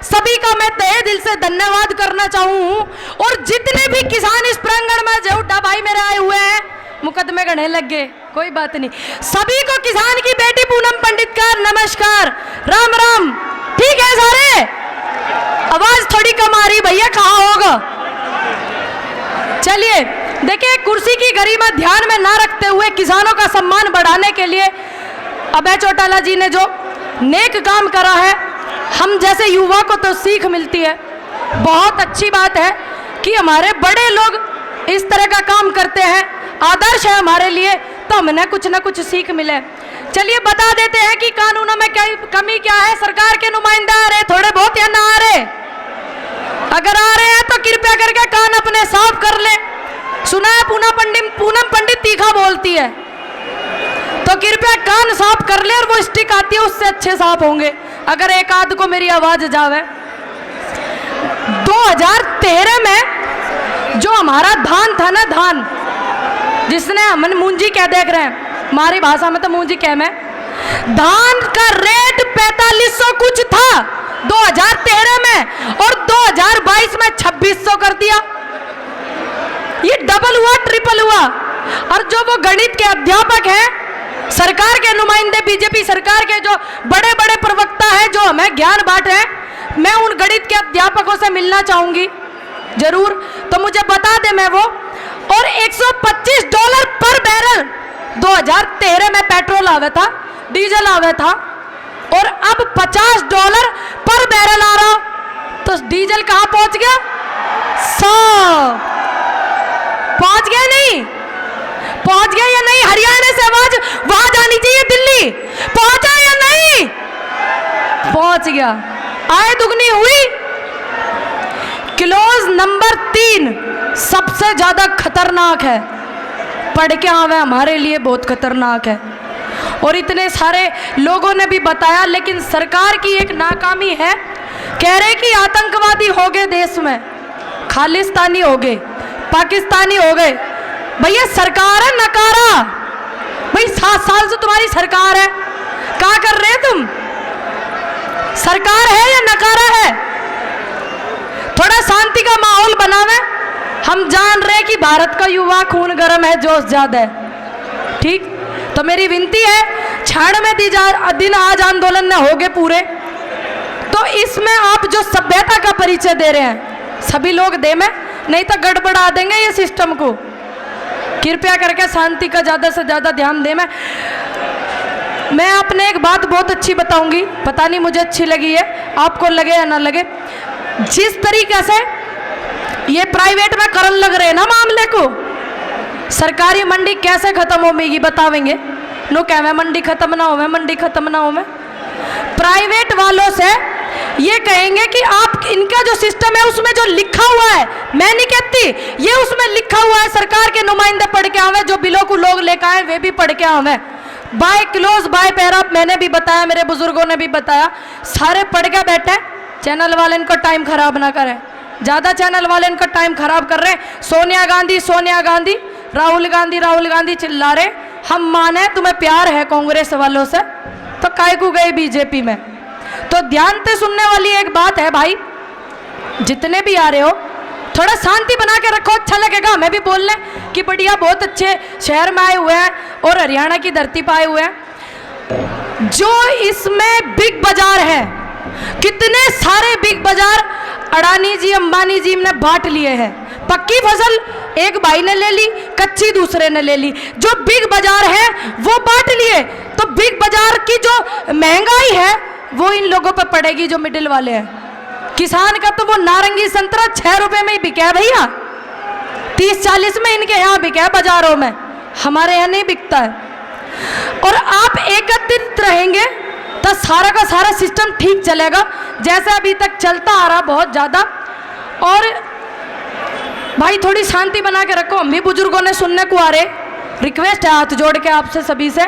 सभी का मैं तहे दिल से धन्यवाद करना चाहूँ। और जितने भी किसान इस प्रांगण में जो उड्डा भाई मेरे आए हुए हैं, मुकदमे गढ़ने लग गए, कोई बात नहीं, सभी को किसान की बेटी पूनम पंडित का नमस्कार, राम राम। ठीक है सारे, आवाज थोड़ी कम आ रही भैया, कहाँ होगा। चलिए देखिए, कुर्सी की गरिमा ध्यान में ना रखते हुए किसानों का सम्मान बढ़ाने के लिए अभय चौटाला जी ने जो नेक काम करा है, हम जैसे युवा को तो सीख मिलती है। बहुत अच्छी बात है कि हमारे बड़े लोग इस तरह का काम करते हैं, आदर्श है हमारे लिए, तो हमें कुछ ना कुछ सीख मिले। चलिए बता देते हैं कि कानूनों में क्या कमी क्या है। सरकार के नुमाइंदे आ रहे थोड़े बहुत या ना आ रहे, अगर आ रहे हैं तो कृपया करके कान अपने साफ कर ले। सुना है पूनम पंडित तीखा बोलती है, तो कृपया कान साफ कर ले, और वो स्टिक आती है उससे अच्छे साफ होंगे अगर एक आध को मेरी आवाज जावे। 2013 में जो हमारा धान था ना, धान जिसने हम मूंजी क्या देख रहे हैं, हमारी भाषा में तो मूंजी क्या में, धान का रेट 4500 कुछ था 2013 में, और 2022 में 2600 कर दिया। ये डबल हुआ, ट्रिपल हुआ। और जो वो गणित के अध्यापक हैं, सरकार के नुमाइंदे, बीजेपी सरकार के जो बड़े बड़े प्रवक्ता हैं जो हमें ज्ञान बांट रहे हैं, मैं उन गणित के अध्यापकों से मिलना चाहूंगी जरूर, तो मुझे बता दे मैं वो। और $125 पर बैरल 2013 में पेट्रोल आवे था, डीजल आवे था, और अब $50 पर बैरल आ रहा, तो डीजल कहां पहुंच गया? 100 पहुंच गया, नहीं पहुंच गया या नहीं? हरियाणा से आवाज वहां जानी चाहिए, दिल्ली पहुंचा या नहीं? पहुंच गया। आय दुगनी हुई। क्लोज नंबर 3 सबसे ज्यादा खतरनाक है, पढ़ के आवे हमारे लिए बहुत खतरनाक है, और इतने सारे लोगों ने भी बताया। लेकिन सरकार की एक नाकामी है, कह रहे कि आतंकवादी हो गए देश में, खालिस्तानी हो गए, पाकिस्तानी हो गए। भैया सरकार है नकारा, भाई 7 साल से तुम्हारी सरकार है, क्या कर रहे तुम? सरकार है या नकारा है? थोड़ा शांति का माहौल बनावे। हम जान रहे कि भारत का युवा खून गर्म है, जोश ज्यादा है, ठीक, तो मेरी विनती है, क्षण में दिन आज आंदोलन न हो गए पूरे, तो इसमें आप जो सभ्यता का परिचय दे रहे हैं सभी लोग दे में, नहीं तो गड़बड़ा देंगे ये सिस्टम को। कृपया करके शांति का ज्यादा से ज्यादा ध्यान दे। मैं आपने एक बात बहुत अच्छी बताऊंगी, पता नहीं मुझे अच्छी लगी है, आपको लगे या ना लगे। जिस तरीके से ये प्राइवेट में करन लग रहे हैं ना मामले को, सरकारी मंडी कैसे खत्म होगी बतावेंगे। नो कहवे मंडी खत्म ना होवे, मंडी खत्म ना होवे। प्राइवेट वालों से ये कहेंगे कि आप इनका जो सिस्टम है उसमें जो लिखा हुआ है, मैं नहीं कहती, ये उसमें लिखा हुआ है, सरकार के नुमाइंदे पढ़ के आवे, जो बिलों को लोग लेकर आए वे भी पढ़ के आवे, बाय क्लोज बाय पैरा। मैंने भी बताया, मेरे बुजुर्गों ने भी बताया, सारे पढ़ के बैठे। चैनल वाले इनका टाइम खराब ना करें, ज़्यादा चैनल वाले इनका टाइम खराब कर रहे हैं। सोनिया गांधी सोनिया गांधी, राहुल गांधी चिल्ला रहे। हम माने तुम्हें प्यार है कांग्रेस वालों से, तो काय को गए बीजेपी में। तो ध्यान से सुनने वाली एक बात है भाई, जितने भी आ रहे हो थोड़ा शांति बना के रखो, अच्छा लगेगा हमें भी बोलने कि बढ़िया बहुत अच्छे शहर में आए हुए हैं और हरियाणा की धरती पर आए हुए हैं। जो इसमें बिग बाजार है, कितने सारे बिग बाजार अडानी जी अंबानी जी ने बांट लिए हैं। पक्की फसल एक भाई ने ले ली, कच्ची दूसरे ने ले ली। जो बिग बाजार है वो बांट लिए, तो बिग बाजार की जो महंगाई है वो इन लोगों पर पड़ेगी जो मिडिल वाले हैं। किसान का तो वो नारंगी संतरा 6 रुपए में ही बिका है भैया, 30-40 में इनके यहाँ बिका है बाजारों में, हमारे यहाँ नहीं बिकता है। और आप एकत्रित रहेंगे तो सारा का सारा सिस्टम ठीक चलेगा, जैसे अभी तक चलता आ रहा बहुत ज़्यादा। और भाई थोड़ी शांति बना के रखो, हम भी बुजुर्गों ने सुनने को आ रहे, रिक्वेस्ट है हाथ जोड़ के आपसे सभी से।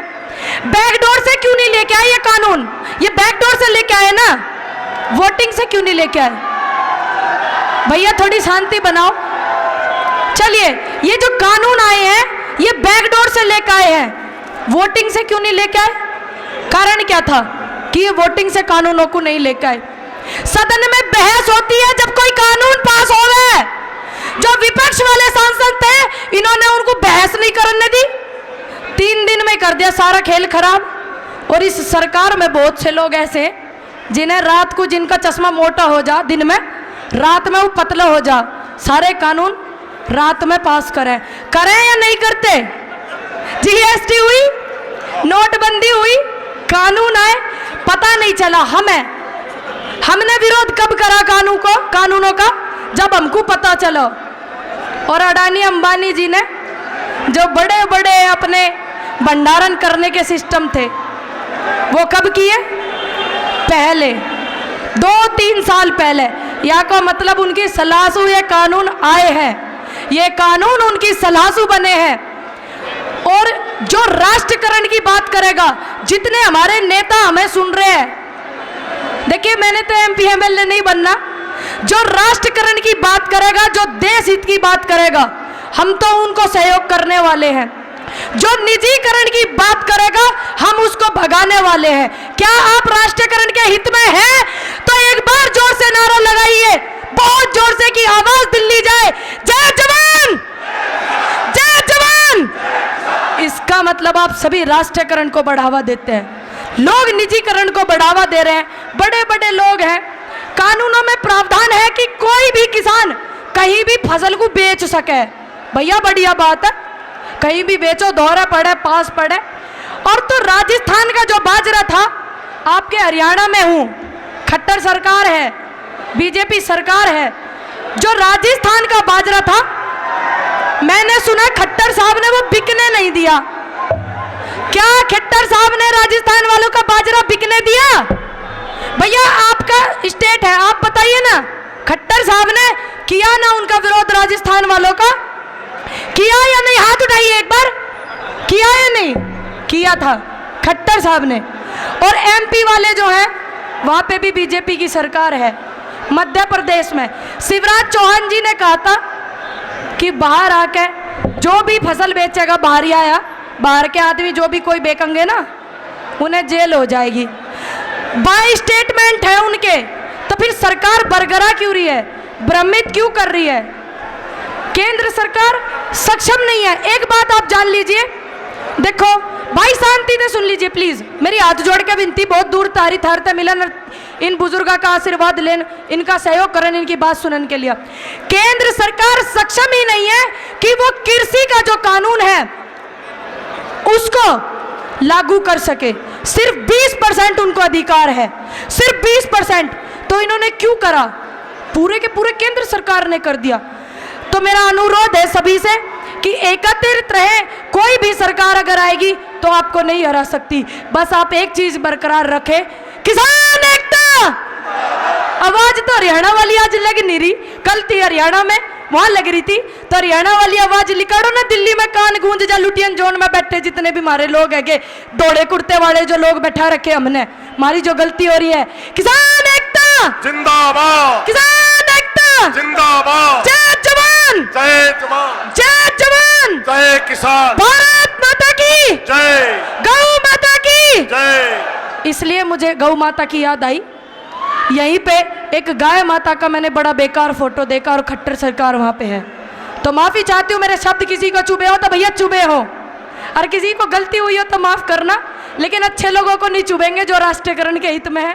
बैकडोर से क्यों नहीं लेके आए ये कानून? ये बैकडोर से लेके आए ना, वोटिंग से क्यों नहीं लेके आए? भैया थोड़ी शांति बनाओ। चलिए, ये जो कानून आए हैं ये बैकडोर से लेके आए हैं, वोटिंग से क्यों नहीं लेके आए? कारण क्या था कि ये वोटिंग से कानूनों को नहीं लेके आए? सदन में बहस होती है जब कोई कानून पास हो गए। जो विपक्ष वाले सांसद थे इन्होंने उनको बहस नहीं करने दी, 3 दिन में कर दिया सारा खेल खराब। और इस सरकार में बहुत से लोग ऐसे जिन्हें रात को, जिनका चश्मा मोटा हो जा दिन में, रात में वो पतला हो जा, सारे कानून रात में पास करें या नहीं करते। जीएसटी हुई, नोटबंदी हुई, कानून आए, पता नहीं चला। हमने विरोध कब करा कानूनों का? जब हमको पता चला। और अडानी अंबानी जी ने जो बड़े बड़े अपने भंडारण करने के सिस्टम थे वो कब किए? पहले 2-3 साल पहले। या का मतलब उनकी सलासू ये कानून आए हैं, ये कानून उनकी सलासू बने हैं। और जो राष्ट्रीयकरण की बात करेगा, जितने हमारे नेता हमें सुन रहे हैं, देखिए मैंने तो MP MLA नहीं बनना, जो राष्ट्रीयकरण की बात करेगा, जो देश हित की बात करेगा, हम तो उनको सहयोग करने वाले हैं। जो निजीकरण की बात करेगा हम उसको भगाने वाले हैं। क्या आप राष्ट्रीयकरण के हित में हैं? तो एक बार जोर से नारा लगाइए, बहुत जोर से, कि आवाज दिल्ली जाए, जय जवान, जय जवान। इसका मतलब आप सभी राष्ट्रीयकरण को बढ़ावा देते हैं, लोग निजीकरण को बढ़ावा दे रहे हैं। बड़े बड़े लोग हैं, कानूनों में प्रावधान है कि कोई भी किसान कहीं भी फसल को बेच सके। भैया बढ़िया बात है, कहीं भी बेचो, दौरा पड़े, पास पड़े। और तो राजस्थान का जो बाजरा था, आपके हरियाणा में हूं, खट्टर सरकार है, बीजेपी सरकार है, जो राजस्थान का बाजरा था, मैंने सुना खट्टर साहब ने वो बिकने नहीं दिया। क्या खट्टर साहब ने राजस्थान वालों का बाजरा बिकने दिया? भैया आपका स्टेट है, आप बताइए ना, खट्टर साहब ने किया ना उनका विरोध राजस्थान वालों का? किया या नहीं? हाथ उठाइए एक बार, किया या नहीं? किया था खट्टर साहब ने। और MP वाले जो हैं वहां पे भी बीजेपी की सरकार है। मध्य प्रदेश में शिवराज चौहान जी ने कहा था कि बाहर आके जो भी फसल बेचेगा, बाहर ही आया, बाहर के आदमी जो भी कोई बेचेंगे ना, उन्हें जेल हो जाएगी। बाय स्टेटमेंट है उनके। तो फिर सरकार बरगरा क्यों रही है, भ्रमित क्यों कर रही है? केंद्र सरकार सक्षम नहीं है। एक बात आप जान लीजिए, देखो भाई शांति से सुन लीजिए प्लीज, मेरी हाथ जोड़ के विनती, बहुत दूर तारी थारते मिलन, इन बुजुर्गों का आशीर्वाद लेन, इनका सहयोग करन, इनकी बात सुनने के लिए। केंद्र सरकार सक्षम ही नहीं है कि वो कृषि का जो कानून है उसको लागू कर सके। सिर्फ 20% उनको अधिकार है, सिर्फ 20%। तो इन्होंने क्यों करा? पूरे के पूरे केंद्र सरकार ने कर दिया। तो मेरा अनुरोध है सभी से कि एकत्रित रहे, कोई भी सरकार अगर आएगी तो आपको नहीं हरा सकती। बस आप एक चीज बरकरार रखें, किसान एकता। आवाज तो हरियाणा वाली आज लग नहीं रही, कल थी हरियाणा में, वहां लग रही थी, तो हरियाणा वाली आवाज निकालो ना, दिल्ली में कान गूंज जा। लुटियन जोन में बैठे जितने भी हमारे लोग है, दौड़े कुर्ते वाले जो लोग बैठा रखे हमने, हमारी जो गलती हो रही है, किसान एकता जिंदाबाद, किसान एकता जिंदाबाद, जय जवान, जय जवान, जय जवान, जय किसान, भारत माता की जय, गौ माता की जय। इसलिए मुझे गौ माता की याद आई। यहीं पे एक गाय माता का मैंने बड़ा बेकार फोटो देखा और खट्टर सरकार वहां पे है। तो माफी चाहती हूँ, मेरे शब्द किसी को चुभे हो तो भैया चुभे हो, और किसी को गलती हुई हो तो माफ करना, लेकिन अच्छे लोगों को नहीं चुभेंगे जो राष्ट्रीयकरण के हित में है।